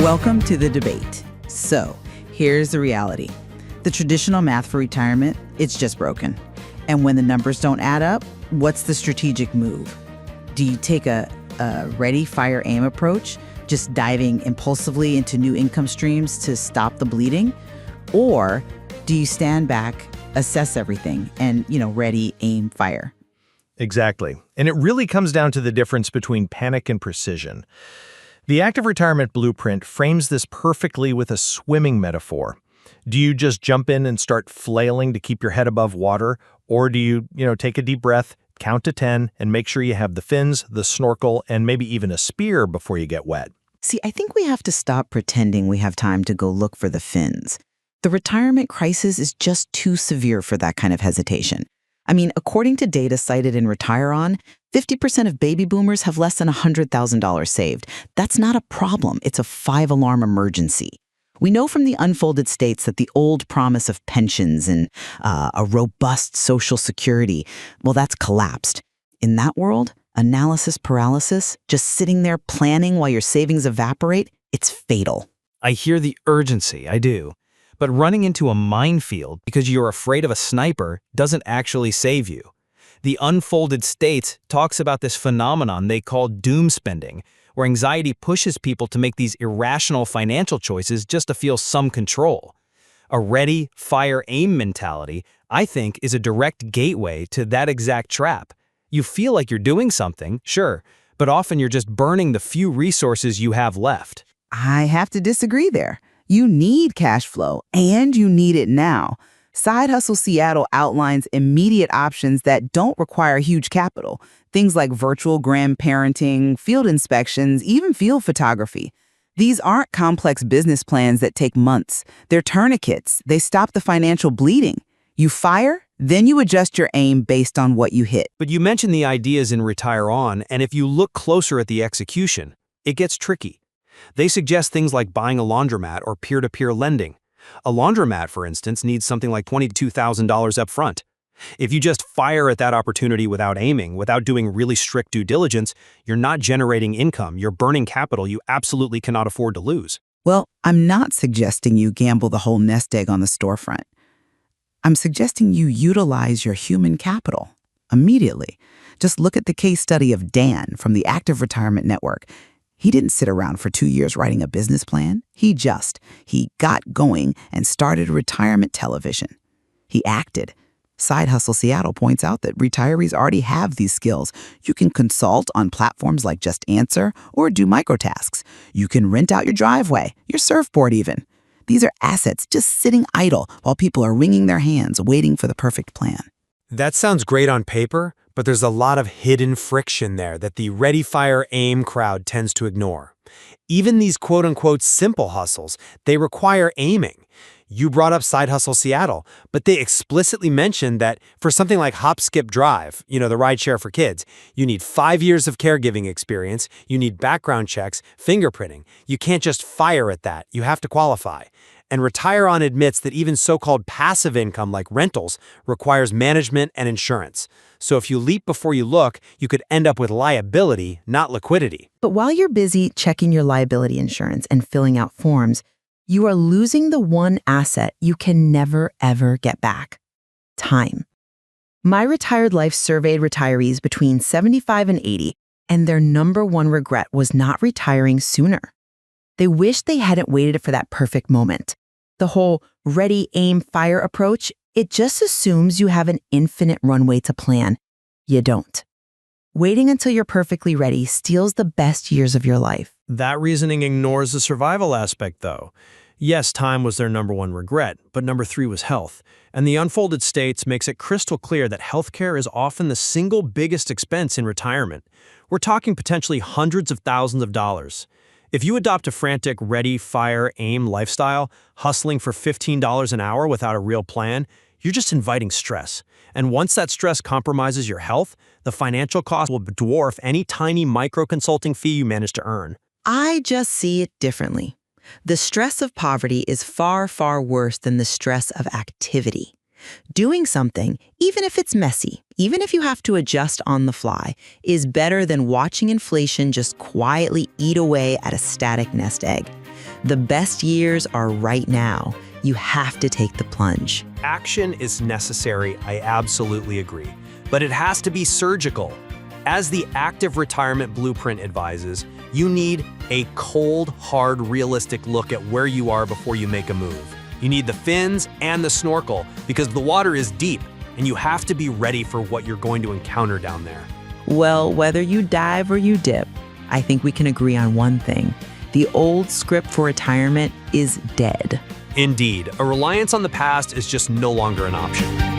Welcome to the debate. So, here's the reality. The traditional math for retirement, it's just broken. And when the numbers don't add up, what's the strategic move? Do you take a ready, fire, aim approach, just diving impulsively into new income streams to stop the bleeding? Or do you stand back, assess everything, and, ready, aim, fire? Exactly. And it really comes down to the difference between panic and precision. The Active Retirement Blueprint frames this perfectly with a swimming metaphor. Do you just jump in and start flailing to keep your head above water? Or do you, take a deep breath, count to 10, and make sure you have the fins, the snorkel, and maybe even a spear before you get wet? See, I think we have to stop pretending we have time to go look for the fins. The retirement crisis is just too severe for that kind of hesitation. I mean, according to data cited in ARN, 50% of baby boomers have less than $100,000 saved. That's not a problem. It's a 5-alarm emergency. We know from the unfolded states that the old promise of pensions and a robust Social Security, well, that's collapsed. In that world, analysis paralysis, just sitting there planning while your savings evaporate, it's fatal. I hear the urgency, I do. But running into a minefield because you're afraid of a sniper doesn't actually save you. The unfolded states talks about this phenomenon they call doom spending, where anxiety pushes people to make these irrational financial choices just to feel some control. A ready, fire, aim mentality, I think, is a direct gateway to that exact trap. You feel like you're doing something, sure, but often you're just burning the few resources you have left. I have to disagree there. You need cash flow, and you need it now. Side Hustle Seattle outlines immediate options that don't require huge capital. Things like virtual grandparenting, field inspections, even field photography. These aren't complex business plans that take months. They're tourniquets. They stop the financial bleeding. You fire, then you adjust your aim based on what you hit. But you mentioned the ideas in Retire On, and if you look closer at the execution, it gets tricky. They suggest things like buying a laundromat or peer-to-peer lending. A laundromat, for instance, needs something like $22,000 up front. If you just fire at that opportunity without aiming, without doing really strict due diligence, you're not generating income, you're burning capital you absolutely cannot afford to lose. Well, I'm not suggesting you gamble the whole nest egg on the storefront. I'm suggesting you utilize your human capital immediately. Just look at the case study of Dan from the Active Retirement Network. He didn't sit around for 2 years writing a business plan. He got going and started retirement television. He acted. Side Hustle Seattle points out that retirees already have these skills. You can consult on platforms like Just Answer or do microtasks. You can rent out your driveway, your surfboard even. These are assets just sitting idle while people are wringing their hands waiting for the perfect plan. That sounds great on paper, but there's a lot of hidden friction there that the ready, fire, aim crowd tends to ignore. Even these quote-unquote simple hustles, they require aiming. You brought up Side Hustle Seattle, but they explicitly mentioned that for something like Hop, Skip, Drive, the rideshare for kids, you need 5 years of caregiving experience, you need background checks, fingerprinting. You can't just fire at that, you have to qualify. And Retire On admits that even so-called passive income like rentals requires management and insurance. So if you leap before you look, you could end up with liability, not liquidity. But while you're busy checking your liability insurance and filling out forms, you are losing the one asset you can never, ever get back: time. My Retired Life surveyed retirees between 75 and 80, and their number one regret was not retiring sooner. They wish they hadn't waited for that perfect moment. The whole ready, aim, fire approach, it just assumes you have an infinite runway to plan. You don't. Waiting until you're perfectly ready steals the best years of your life. That reasoning ignores the survival aspect, though. Yes, time was their number one regret, but number 3 was health. And the unfolded states makes it crystal clear that healthcare is often the single biggest expense in retirement. We're talking potentially hundreds of thousands of dollars. If you adopt a frantic ready, fire, aim lifestyle, hustling for $15 an hour without a real plan, you're just inviting stress. And once that stress compromises your health, the financial cost will dwarf any tiny micro-consulting fee you manage to earn. I just see it differently. The stress of poverty is far, far worse than the stress of activity. Doing something, even if it's messy, even if you have to adjust on the fly, is better than watching inflation just quietly eat away at a static nest egg. The best years are right now. You have to take the plunge. Action is necessary, I absolutely agree. But it has to be surgical. As the Active Retirement Blueprint advises, you need a cold, hard, realistic look at where you are before you make a move. You need the fins and the snorkel because the water is deep and you have to be ready for what you're going to encounter down there. Well, whether you dive or you dip, I think we can agree on one thing. The old script for retirement is dead. Indeed, a reliance on the past is just no longer an option.